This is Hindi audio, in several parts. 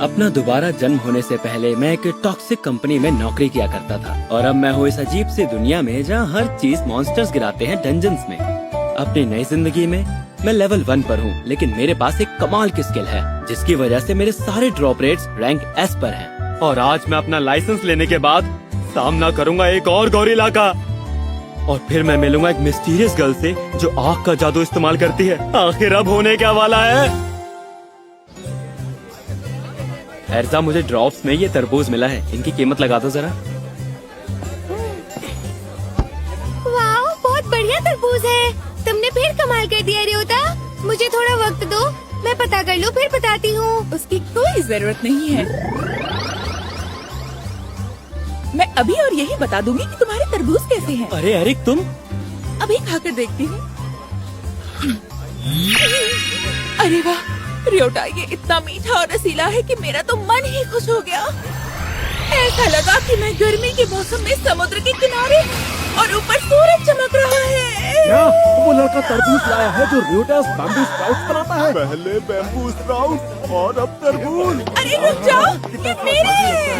अपना दोबारा जन्म होने से पहले मैं एक टॉक्सिक कंपनी में नौकरी किया करता था और अब मैं हूँ इस अजीब सी दुनिया में जहाँ हर चीज मॉन्स्टर्स गिराते हैं डंजन्स में। अपनी नई जिंदगी में मैं लेवल 1 पर हूँ, लेकिन मेरे पास एक कमाल की स्किल है जिसकी वजह से मेरे सारे ड्रॉप रेट्स रैंक S पर हैं। और आज मैं अपना लाइसेंस लेने के बाद सामना करूँगा एक और गॉरिला का, और फिर मैं मिलूंगा एक मिस्टीरियस गर्ल से जो आग का जादू इस्तेमाल करती है। आखिर अब होने क्या वाला है? एर्जा, मुझे ड्रॉप्स में ये तरबूज मिला है, इनकी कीमत लगा दो जरा। वाह, बहुत बढ़िया तरबूज है। तुमने फिर कमाल कर दिया रियोता। मुझे थोड़ा वक्त दो, मैं पता कर लूँ फिर बताती हूँ। उसकी कोई जरूरत नहीं है। मैं अभी और यही बता दूंगी कि तुम्हारे तरबूज कैसे हैं। अरे एरिक, तुम अभी खाकर देखती हूँ। अरे वाह रियोटा, ये इतना मीठा और रसीला है कि मेरा तो मन ही खुश हो गया। ऐसा लगा कि मैं गर्मी के मौसम में समुद्र के किनारे और ऊपर सूरज चमक रहा है। क्या वो लड़का तरबूज लाया है जो रियोटास बैम्बू स्प्राउट्स बनाता है? पहले बैम्बू स्प्राउट और अब तरबूज। अरे रुक जाओ, ये मेरे हैं।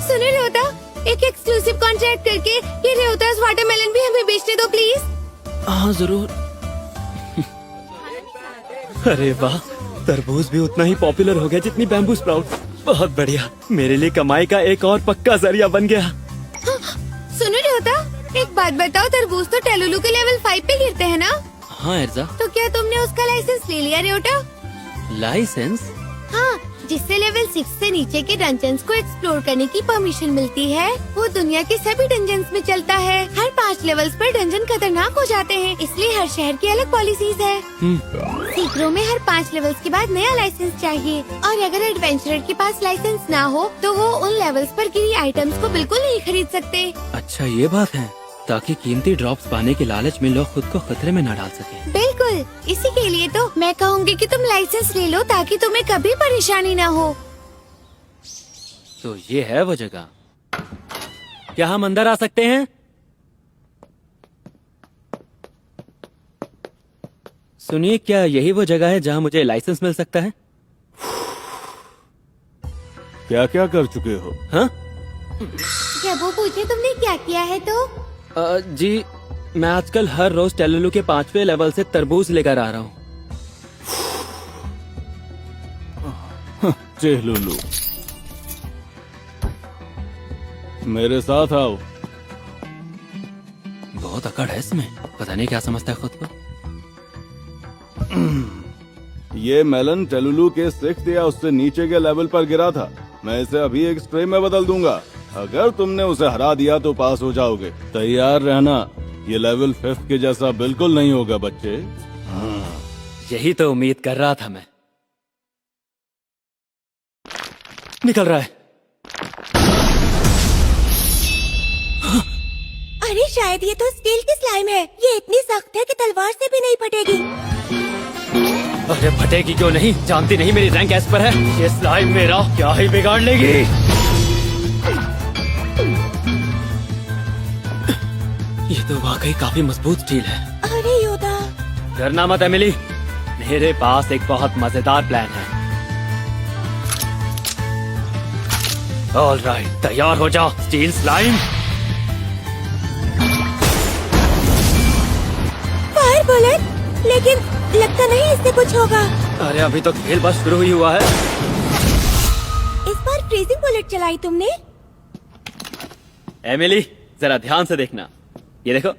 सुनो रियोता, एक एक्सक्लूसिव कॉन्ट्रैक्ट करके ये रियोतास वाटरमेलन भी हमें बेचने दो प्लीज। हाँ जरूर। अरे वाह, तरबूज भी उतना ही पॉपुलर हो गया जितनी बैम्बू स्प्राउट। बहुत बढ़िया, मेरे लिए कमाई का एक और पक्का जरिया बन गया। सुनो रियोता, एक बात बताओ, तरबूज तो टेलुलू के लेवल 5 पे गिरते हैं ना? हाँ एर्जा। तो क्या तुमने उसका लाइसेंस ले लिया रियोटा? लाइसेंस? हाँ, जिससे लेवल 6 से नीचे के डंजन्स को एक्सप्लोर करने की परमिशन मिलती है। वो दुनिया के सभी डंजन्स में चलता है। हर 5 लेवल्स पर डंजन खतरनाक हो जाते हैं, इसलिए हर शहर की अलग पॉलिसीज है। सीक्रो में हर 5 लेवल्स के बाद नया लाइसेंस चाहिए, और अगर एडवेंचरर के पास लाइसेंस ना हो तो वो उन लेवल्स पर गिरी आइटम्स को बिल्कुल नहीं खरीद सकते। अच्छा ये बात है, ताकि कीमती ड्रॉप्स पाने के लालच में लोग खुद को खतरे में न डाल सके। बिल्कुल, इसी के लिए तो मैं कहूँगी कि तुम लाइसेंस ले लो ताकि तुम्हें कभी परेशानी ना हो। तो ये है वो जगह। क्या हम अंदर आ सकते हैं? सुनिए, क्या यही वो जगह है जहाँ मुझे लाइसेंस मिल सकता है? क्या क्या कर चुके हो? हाँ जब वो पूछे तुमने क्या किया है तो जी, मैं आजकल हर रोज टेलुलू के 5वें लेवल से तरबूज लेकर आ रहा हूँ। चेहलुलू, मेरे साथ आओ। बहुत अकड़ है इसमें, पता नहीं क्या समझता है खुद को। ये मेलन टेलुलू के 6th या उससे नीचे के लेवल पर गिरा था। मैं इसे अभी एक स्प्रे में बदल दूंगा। अगर तुमने उसे हरा दिया तो पास हो जाओगे। तैयार रहना, ये लेवल 5th के जैसा बिल्कुल नहीं होगा बच्चे। हाँ। यही तो उम्मीद कर रहा था मैं। निकल रहा है। अरे शायद ये तो स्टील की स्लाइम है। ये इतनी सख्त है कि तलवार से भी नहीं फटेगी। अरे फटेगी क्यों नहीं, जानती नहीं मेरी रैंक एस पर है। ये स्लाइम मेरा क्या ही बिगाड़ लेगी। ये तो वाकई काफी मजबूत स्टील है। अरे योदा, डरना मत एमिली, मेरे पास एक बहुत मजेदार प्लान है। ऑल राइट, तैयार हो जाओ स्टील स्लाइम। फायर बुलेट, लेकिन लगता नहीं इससे कुछ होगा। अरे अभी तो खेल बस शुरू ही हुआ है। इस बार फ्रीजिंग बुलेट चलाई तुमने? एमिली जरा ध्यान से देखना, ये देखो।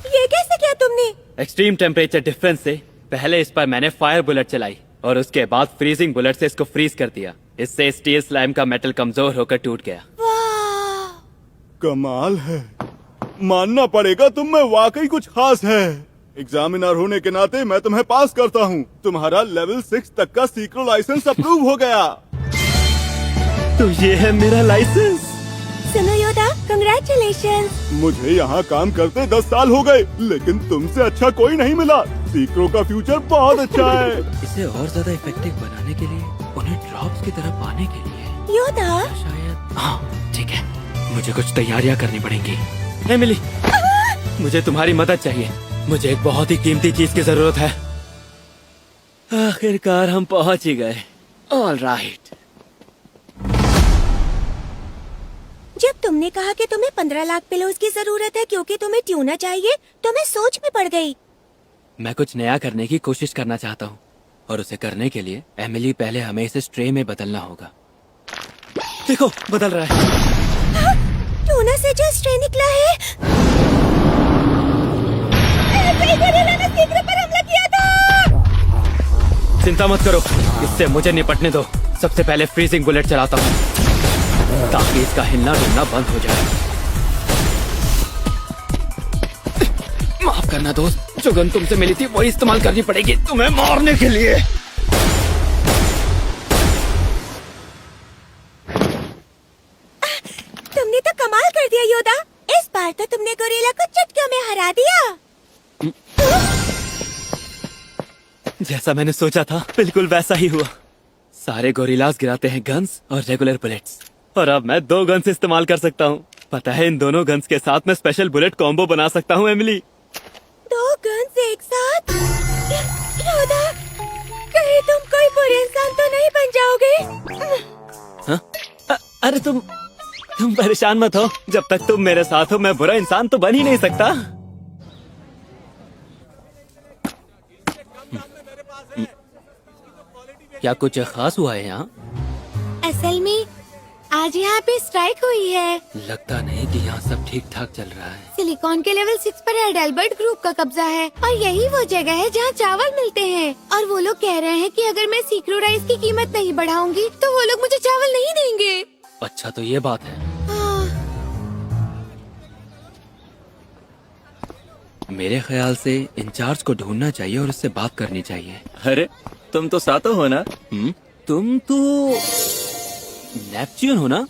ये कैसे किया तुमने? एक्सट्रीम टेम्परेचर डिफरेंस से पहले इस पर मैंने फायर बुलेट चलाई और उसके बाद फ्रीजिंग बुलेट से इसको फ्रीज कर दिया। इससे स्टील स्लाइम का मेटल कमजोर होकर टूट गया। वाह, कमाल है, मानना पड़ेगा तुम में वाकई कुछ खास है। एग्जामिनर होने के नाते मैं तुम्हें पास करता हूँ। तुम्हारा लेवल 6 तक का सीक्रेट लाइसेंस अप्रूव हो गया। तो ये है मेरा लाइसेंस। सुनो योदा, कंग्रेचुलेशन। मुझे यहाँ काम करते 10 साल हो गए, लेकिन तुमसे अच्छा कोई नहीं मिला। सीक्रो का फ्यूचर बहुत अच्छा है। इसे और ज्यादा इफेक्टिव बनाने के लिए, उन्हें ड्रॉप्स की तरह पाने के लिए योदा, शायद। हाँ ठीक है, मुझे कुछ तैयारियां करनी पड़ेंगी। एमिली, मुझे तुम्हारी मदद चाहिए। मुझे एक बहुत ही कीमती चीज की जरूरत है। आखिरकार हम पहुंच ही गए। All right. जब तुमने कहा कि तुम्हें 15 लाख पिलोज की जरूरत है क्योंकि तुम्हें ट्यूना चाहिए, तो मैं सोच में पड़ गई। मैं कुछ नया करने की कोशिश करना चाहता हूँ और उसे करने के लिए एमिली पहले हमें इसे स्ट्रे में बदलना होगा। देखो बदल रहा है। ट्यूना से जो स्ट्रे निकला है, ऐसे ही गोरिल्ला ने सीक्रो पर हमला किया था। चिंता मत करो, इससे मुझे निपटने दो। सबसे पहले फ्रीजिंग बुलेट चलाता हूँ ताकि इसका हिलना डुलना बंद हो जाए। माफ करना दोस्त, जो गन तुमसे मिली थी वही इस्तेमाल करनी पड़ेगी तुम्हें मारने के लिए। तुमने तो कमाल कर दिया योदा। इस बार तो तुमने गोरिल्ला को चुटकियों में हरा दिया। जैसा मैंने सोचा था बिल्कुल वैसा ही हुआ। सारे गोरिल्लास गिराते हैं गन्स और रेगुलर बुलेट्स, और अब मैं 2 गन्स इस्तेमाल कर सकता हूँ। पता है इन दोनों गन्स के साथ मैं स्पेशल बुलेट कॉम्बो बना सकता हूँ। एमिली, 2 गन्स एक साथ? योदा, कहीं तुम कोई बुरे इंसान तो नहीं बन जाओगे? हाँ? अरे तुम परेशान मत हो। जब तक तुम मेरे साथ हो मैं बुरा इंसान तो बन ही नहीं सकता। क्या कुछ खास हुआ है यहाँ? असल में आज यहाँ पे स्ट्राइक हुई है। लगता नहीं कि यहाँ सब ठीक ठाक चल रहा है। सिलिकॉन के लेवल 6 पर एडल्बर्ट ग्रुप का कब्जा है और यही वो जगह है जहाँ चावल मिलते हैं। और वो लोग कह रहे हैं कि अगर मैं सीक्रो राइस की कीमत नहीं बढ़ाऊंगी तो वो लोग मुझे चावल नहीं देंगे। अच्छा तो ये बात है। हाँ। मेरे ख्याल से इंचार्ज को ढूंढना चाहिए और उससे बात करनी चाहिए। अरे तुम तो सातो हो ना? तुम तो नेपच्यून हो ना?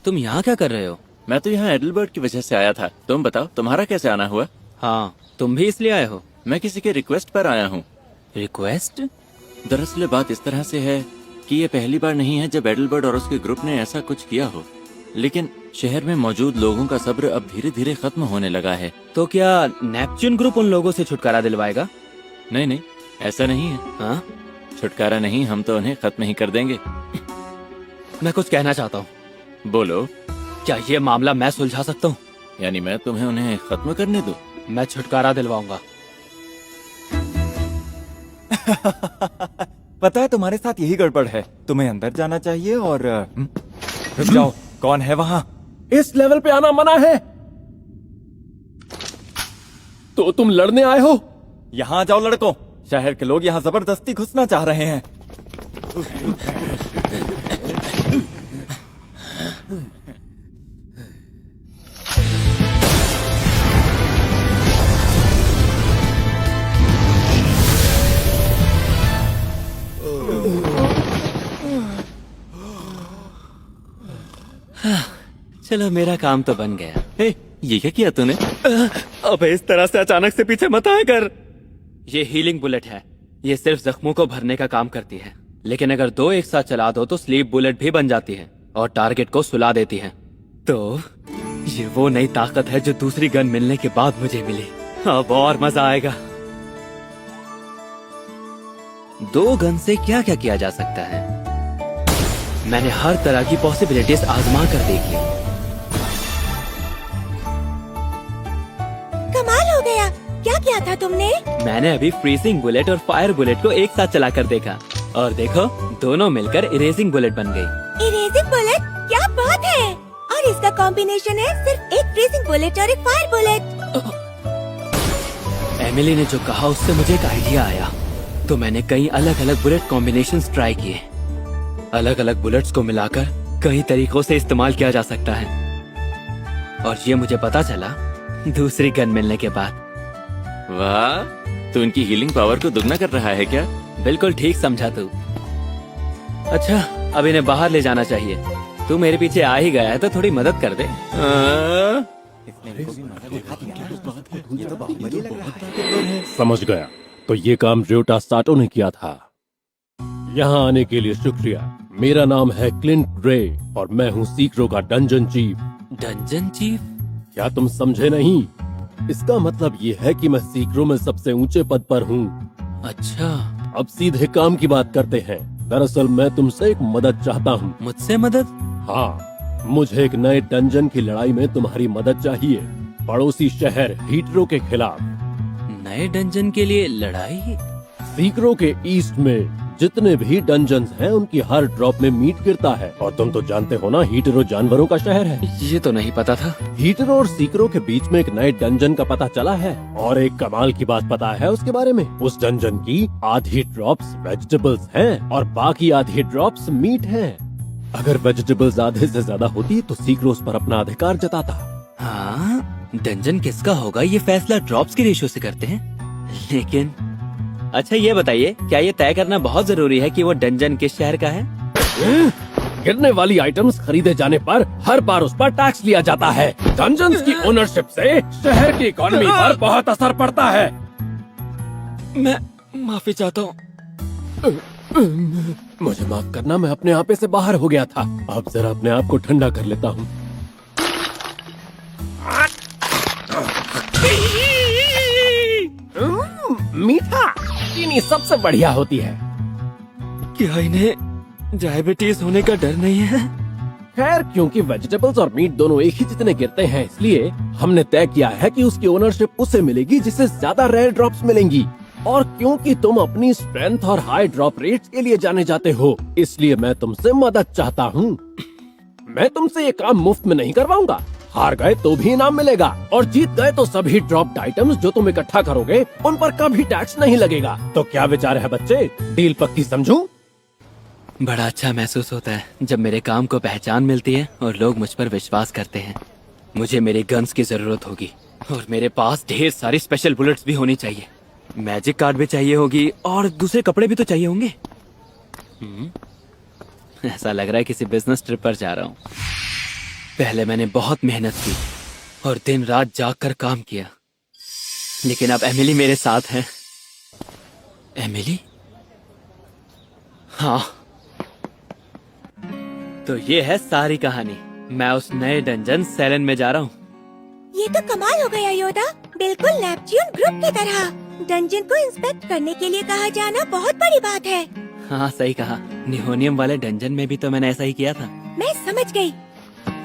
तुम यहाँ क्या कर रहे हो? मैं तो यहाँ एडलबर्ट की वजह से आया था। तुम बताओ तुम्हारा कैसे आना हुआ? हाँ, तुम भी इसलिए आए हो? मैं किसी के रिक्वेस्ट पर आया हूँ। रिक्वेस्ट? दरअसल बात इस तरह से है कि ये पहली बार नहीं है जब एडलबर्ट और उसके ग्रुप ने ऐसा कुछ किया हो, लेकिन शहर में मौजूद लोगों का सब्र अब धीरे धीरे खत्म होने लगा है। तो क्या नेपच्यून ग्रुप उन लोगों से छुटकारा दिलवाएगा? नहीं नहीं, ऐसा नहीं है। हाँ? छुटकारा नहीं, हम तो उन्हें खत्म ही कर देंगे। मैं कुछ कहना चाहता हूँ। बोलो। क्या ये मामला मैं सुलझा सकता हूँ? यानी मैं तुम्हें उन्हें खत्म करने दूं? मैं छुटकारा दिलवाऊंगा। पता है तुम्हारे साथ यही गड़बड़ है। तुम्हें अंदर जाना चाहिए और रुक जाओ, कौन है वहाँ? इस लेवल पे आना मना है। तो तुम लड़ने आए हो? यहाँ आ जाओ लड़कों, शहर के लोग यहाँ जबरदस्ती घुसना चाह रहे हैं। चलो मेरा काम तो बन गया। हे, ये क्या किया तूने? अबे इस तरह से अचानक से पीछे मत आया कर। ये हीलिंग बुलेट है। ये सिर्फ जख्मों को भरने का काम करती है, लेकिन अगर 2 एक साथ चला दो तो स्लीप बुलेट भी बन जाती है और टारगेट को सुला देती है। तो ये वो नई ताकत है जो दूसरी गन मिलने के बाद मुझे मिली। अब और मजा आएगा। 2 गन से क्या क्या किया जा सकता है? मैंने हर तरह की पॉसिबिलिटीज आजमा कर देखी। कमाल हो गया। क्या किया था तुमने? मैंने अभी फ्रीजिंग बुलेट और फायर बुलेट को एक साथ चलाकर देखा और देखो दोनों मिलकर इरेजिंग बुलेट बन गई। Erasing bullet? क्या बात है! और इसका कॉम्बिनेशन है सिर्फ एक फ्रीजिंग बुलेट और एक फायर बुलेट। एमिली ने जो कहा उससे मुझे एक आइडिया आया, तो मैंने कई अलग अलग बुलेट कॉम्बिनेशंस ट्राई किए। अलग अलग बुलेट्स को मिलाकर कई तरीकों से इस्तेमाल किया जा सकता है, और ये मुझे पता चला दूसरी गन मिलने के बाद। वाह, तो उनकी हीलिंग पावर को दुगना कर रहा है क्या? बिल्कुल ठीक समझा तू। अच्छा, अब इन्हें बाहर ले जाना चाहिए। तू मेरे पीछे आ ही गया है तो थोड़ी मदद कर दे। समझ गया। तो ये काम रियोटा साटो ने किया था। यहाँ आने के लिए शुक्रिया। मेरा नाम है क्लिंट ग्रे और मैं हूँ सीक्रो का डंजन चीफ। Dungeon chief? क्या तुम समझे नहीं? इसका मतलब ये है कि मैं सीकरों में सबसे ऊंचे पद पर हूँ। अच्छा, अब सीधे काम की बात करते हैं। दरअसल मैं तुमसे एक मदद चाहता हूँ। मुझसे मदद? हाँ, मुझे एक नए डंजन की लड़ाई में तुम्हारी मदद चाहिए, पड़ोसी शहर हीटरो के खिलाफ। नए डंजन के लिए लड़ाई? सीकरों के ईस्ट में जितने भी डंजन्स हैं उनकी हर ड्रॉप में मीट गिरता है, और तुम तो जानते हो ना, हीटरो जानवरों का शहर है। ये तो नहीं पता था। हीटरो और सीकरों के बीच में एक नए डंजन का पता चला है, और एक कमाल की बात पता है उसके बारे में। उस डंजन की आधी ड्रॉप्स वेजिटेबल्स हैं और बाकी आधी ड्रॉप्स मीट हैं। अगर वेजिटेबल्स आधे से ज्यादा होती तो सीकरों उस पर अपना अधिकार जताता। हाँ, डंजन किसका होगा ये फैसला ड्रॉप्स की रेशियो से करते हैं। लेकिन अच्छा ये बताइए, क्या ये तय करना बहुत जरूरी है कि वो डंजन किस शहर का है? गिरने वाली आइटम्स खरीदे जाने पर हर बार उस पर टैक्स लिया जाता है। डंजन्स की ओनरशिप से शहर की इकोनॉमी पर बहुत असर पड़ता है। मैं माफी चाहता हूँ। मुझे माफ करना, मैं अपने आपे से बाहर हो गया था। अब जरा अपने आप को ठंडा कर लेता हूँ। मीठा चीनी सबसे बढ़िया होती है। क्या इन्हें डायबिटीज होने का डर नहीं है? खैर, क्योंकि वेजिटेबल्स और मीट दोनों एक ही जितने गिरते हैं, इसलिए हमने तय किया है कि उसकी ओनरशिप उसे मिलेगी जिसे ज्यादा रेयर ड्रॉप्स मिलेंगी। और क्योंकि तुम अपनी स्ट्रेंथ और हाई ड्रॉप रेट्स के लिए जाने जाते हो, इसलिए मैं तुमसे मदद चाहता हूँ। मैं तुमसे ये काम मुफ्त में नहीं करवाऊंगा। हार गए तो भी इनाम मिलेगा, और जीत गए तो सभी ड्रॉप्ड आइटम्स जो तुम इकट्ठा करोगे उन पर कभी टैक्स नहीं लगेगा। तो क्या विचार है बच्चे, डील पक्की समझूं? बड़ा अच्छा महसूस होता है जब मेरे काम को पहचान मिलती है और लोग मुझ पर विश्वास करते हैं। मुझे मेरी गन्स की जरूरत होगी, और मेरे पास ढेर सारी स्पेशल बुलेट्स भी होनी चाहिए। मैजिक कार्ड भी चाहिए होगी, और दूसरे कपड़े भी तो चाहिए होंगे। ऐसा लग रहा है किसी बिजनेस ट्रिप पर जा रहा हूँ। पहले मैंने बहुत मेहनत की और दिन रात जाग कर काम किया, लेकिन अब एमिली मेरे साथ है। एमिली? हाँ, तो ये है सारी कहानी। मैं उस नए डंजन सेलन में जा रहा हूँ। ये तो कमाल हो गया योदा, बिल्कुल नेपच्यून ग्रुप की तरह। डंजन को इंस्पेक्ट करने के लिए कहा जाना बहुत बड़ी बात है। हाँ, सही कहा। निहोनियम वाले डंजन में भी तो मैंने ऐसा ही किया था। मैं समझ गई।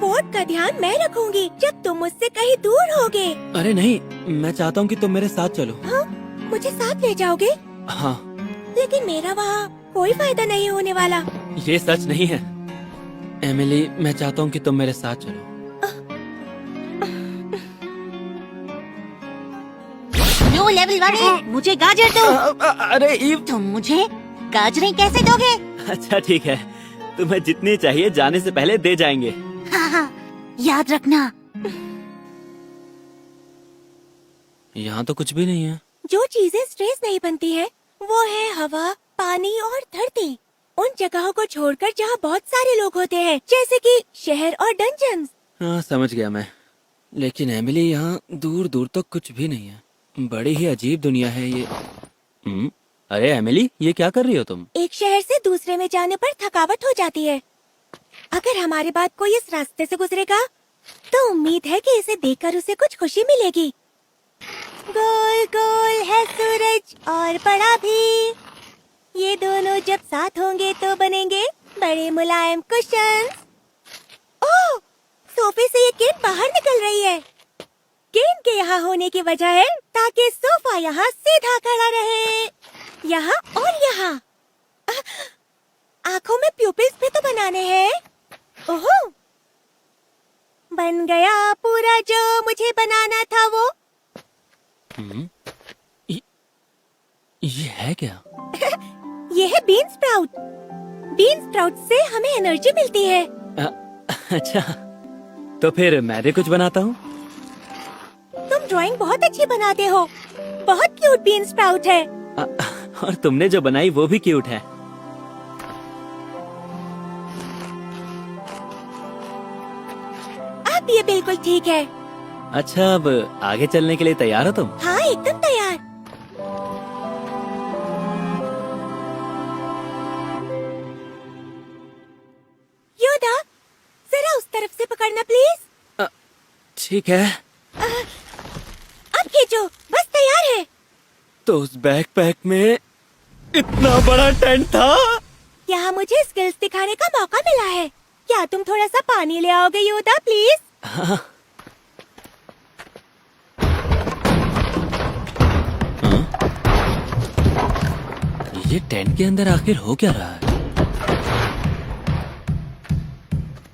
फोर्ट का ध्यान मैं रखूंगी जब तुम मुझसे कहीं दूर होगे। अरे नहीं, मैं चाहता हूँ कि तुम मेरे साथ चलो। हाँ, मुझे साथ ले जाओगे? हाँ। लेकिन मेरा वहाँ कोई फायदा नहीं होने वाला। ये सच नहीं है एमिली, मैं चाहता हूँ कि तुम मेरे साथ चलो। लो लेवल वाले, मुझे गाजर दो। अरे ईव, तुम मुझे गाजरें कैसे दोगे? अच्छा ठीक है, तुम्हें जितनी चाहिए जाने से पहले दे जाएंगे। हाँ हाँ, याद रखना। यहाँ तो कुछ भी नहीं है। जो चीजें स्ट्रेस नहीं बनती है वो है हवा, पानी और धरती। उन जगहों को छोड़कर जहाँ बहुत सारे लोग होते हैं, जैसे कि शहर और डंजन्स। हाँ, समझ गया मैं। लेकिन एमिली, यहाँ दूर दूर तक कुछ भी नहीं है। बड़ी ही अजीब दुनिया है ये। अरे एमिली, ये क्या कर रही हो तुम? एक शहर से दूसरे में जाने पर थकावट हो जाती है। अगर हमारे बाद कोई इस रास्ते से गुजरेगा तो उम्मीद है कि इसे देखकर उसे कुछ खुशी मिलेगी। गोल गोल है सूरज और बड़ा भी, ये दोनों जब साथ होंगे तो बनेंगे बड़े मुलायम कुशन्स। ओह, सोफे से ये गेंद बाहर निकल रही है। गेंद के यहाँ होने की वजह है ताकि सोफा यहाँ सीधा खड़ा रहे, यहाँ और यहाँ। आँखों में प्यूपिल्स भी तो बनाने हैं। ओहो, बन गया पूरा जो मुझे बनाना था वो। ये है क्या? ये है बीन स्प्राउट। बीन स्प्राउट से हमें एनर्जी मिलती है। अच्छा, तो फिर मैं भी कुछ बनाता हूँ। तुम ड्राइंग बहुत अच्छी बनाते हो। बहुत क्यूट बीन स्प्राउट है। और तुमने जो बनाई वो भी क्यूट है। अब ये बिल्कुल ठीक है। अच्छा, अब आगे चलने के लिए तैयार हो तुम? हाँ, एकदम तैयार। योदा, जरा उस तरफ से पकड़ना प्लीज। ठीक है। तो उस बैकपैक में इतना बड़ा टेंट था। यहाँ मुझे स्किल्स दिखाने का मौका मिला है। क्या तुम थोड़ा सा पानी ले आओगे योदा प्लीज? हाँ। ये टेंट के अंदर आखिर हो क्या रहा है?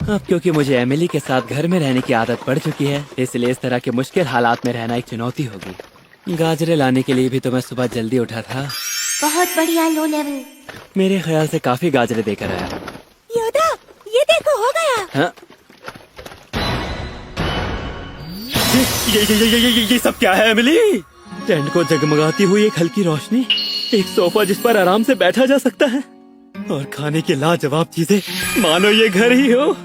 अब क्योंकि मुझे एमिली के साथ घर में रहने की आदत पड़ चुकी है, इसलिए इस तरह के मुश्किल हालात में रहना एक चुनौती होगी। गाजरें लाने के लिए भी तो मैं सुबह जल्दी उठा था। बहुत बढ़िया लो लेवल। मेरे ख्याल से काफी गाजरें देकर आया। योदा ये देखो हो गया। हाँ? ये सब क्या है एमिली? टेंट को जगमगाती हुई एक हल्की रोशनी, एक सोफा जिस पर आराम से बैठा जा सकता है, और खाने की लाजवाब चीजें, मानो ये घर ही हो।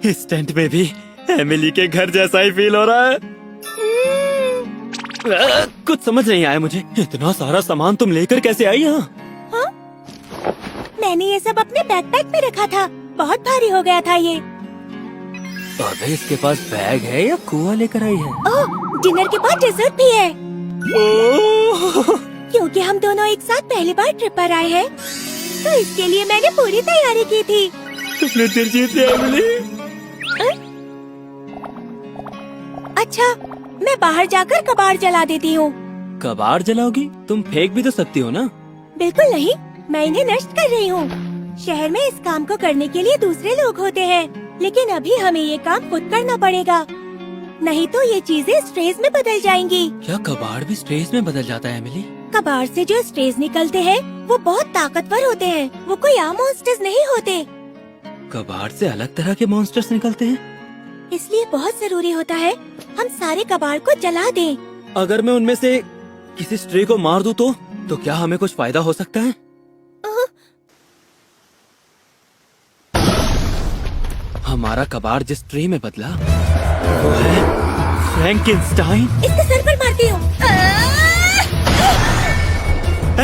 इस टेंट में भी एमिली के घर जैसा ही फील हो रहा है। कुछ समझ नहीं आया मुझे, इतना सारा सामान तुम लेकर कैसे आई यहाँ? मैंने ये सब अपने बैकपैक में रखा था, बहुत भारी हो गया था ये। अबे इसके पास बैग है या कुआं लेकर आई है? ओह, डिनर के बाद डेजर्ट भी है। ओह, क्योंकि हम दोनों एक साथ पहली बार ट्रिप पर आए हैं, तो इसके लिए मैंने पूरी तैयारी की थी। तुमने दिल जीत लिया एमिली। अच्छा, मैं बाहर जाकर कबाड़ जला देती हूँ। कबाड़ जलाओगी? तुम फेंक भी तो सकती हो ना। बिल्कुल नहीं, मैं इन्हें नष्ट कर रही हूँ। शहर में इस काम को करने के लिए दूसरे लोग होते हैं, लेकिन अभी हमें ये काम खुद करना पड़ेगा, नहीं तो ये चीजें स्ट्रेस में बदल जाएंगी। क्या कबाड़ भी स्ट्रेस में बदल जाता है एमिली? कबाड़ से जो स्ट्रेस निकलते हैं वो बहुत ताकतवर होते हैं, वो कोई आम मॉन्स्टर्स नहीं होते। कबाड़ से अलग तरह के मॉन्स्टर्स निकलते हैं? इसलिए बहुत जरूरी होता है हम सारे कबाड़ को जला दें। अगर मैं उनमें से किसी स्ट्रे को मार दूं तो क्या हमें कुछ फायदा हो सकता है? हमारा कबाड़ जिस ट्रे में बदला वो है फ्रैंकेनस्टाइन। इसके सर पर मारती हूँ।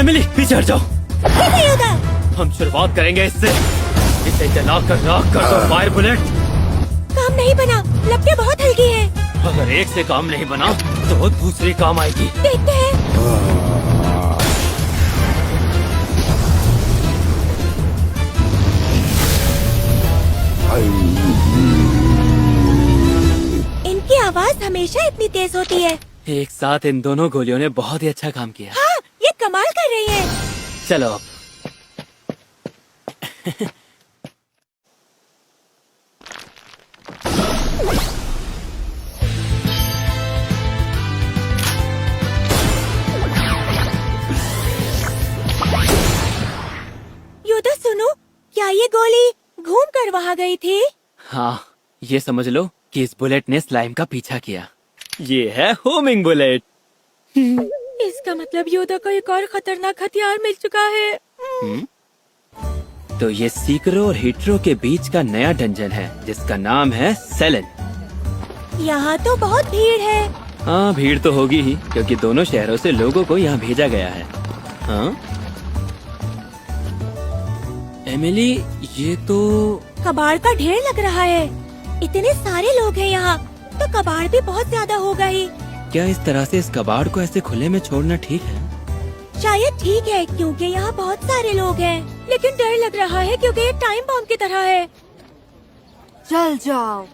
एमिली पीछे हट जाओ। ठीक है योदा। हम शुरुआत करेंगे इससे। इसे जलाकर राख कर दो फायर बुलेट। काम नहीं बना, लपटें बहुत हल्की हैं। अगर एक से काम नहीं बना तो दूसरी काम आएगी। देखते हैं। इनकी आवाज हमेशा इतनी तेज होती है। एक साथ इन दोनों गोलियों ने बहुत ही अच्छा काम किया। हाँ, ये कमाल कर रही है। चलो अब। योदा सुनो, क्या ये गोली घूम कर वहाँ गई थी? हाँ, ये समझ लो कि इस बुलेट ने स्लाइम का पीछा किया। ये है होमिंग बुलेट। इसका मतलब योदा को एक और खतरनाक हथियार मिल चुका है। तो ये सीकरो और हिटरो के बीच का नया डंजन है जिसका नाम है सेलन। यहाँ तो बहुत भीड़ है। हाँ, भीड़ तो होगी ही क्योंकि दोनों शहरों से लोगों को यहाँ भेजा गया है। हाँ? एमिली, ये तो कबाड़ का ढेर लग रहा है। इतने सारे लोग हैं यहाँ, तो कबाड़ भी बहुत ज्यादा होगा ही। क्या इस तरह से इस कबाड़ को ऐसे खुले में छोड़ना ठीक है? शायद ठीक है क्योंकि यहाँ बहुत सारे लोग हैं, लेकिन डर लग रहा है क्योंकि ये टाइम बॉम्ब की तरह है। चल जाओ।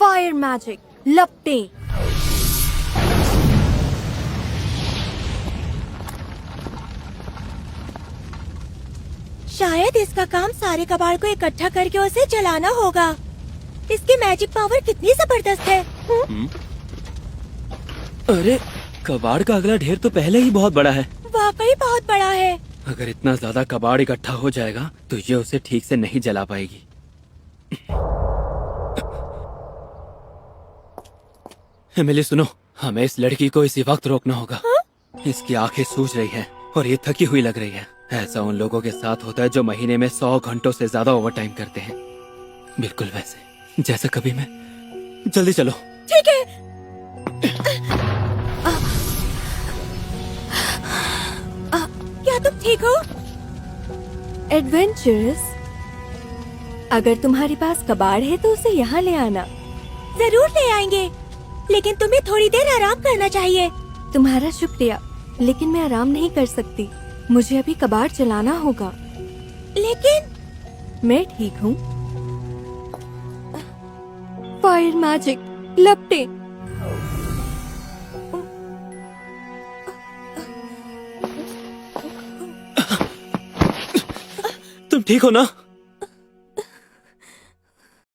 फायर मैजिक, लपटें। शायद इसका काम सारे कबाड़ को इकट्ठा करके उसे जलाना होगा। इसकी मैजिक पावर कितनी जबरदस्त है। अरे, कबाड़ का अगला ढेर तो पहले ही बहुत बड़ा है। वाकई बहुत बड़ा है। अगर इतना ज्यादा कबाड़ इकट्ठा हो जाएगा तो ये उसे ठीक से नहीं जला पाएगी। एमिली सुनो, हमें इस लड़की को इसी वक्त रोकना होगा। इसकी आंखें सूज रही हैं और ये थकी हुई लग रही है। ऐसा उन लोगों के साथ होता है जो महीने में 100 घंटों से ज्यादा ओवरटाइम करते हैं। बिल्कुल वैसे जैसा कभी मैं। जल्दी चलो। ठीक है। क्या तुम ठीक हो? एडवेंचरस। अगर तुम्हारे पास कबाड़ है तो उसे यहाँ ले आना। जरूर ले आएंगे, लेकिन तुम्हें थोड़ी देर आराम करना चाहिए। तुम्हारा शुक्रिया, लेकिन मैं आराम नहीं कर सकती। मुझे अभी कबाड़ चलाना होगा। लेकिन मैं ठीक हूँ। फायर मैजिक, लपटे। तुम ठीक हो ना?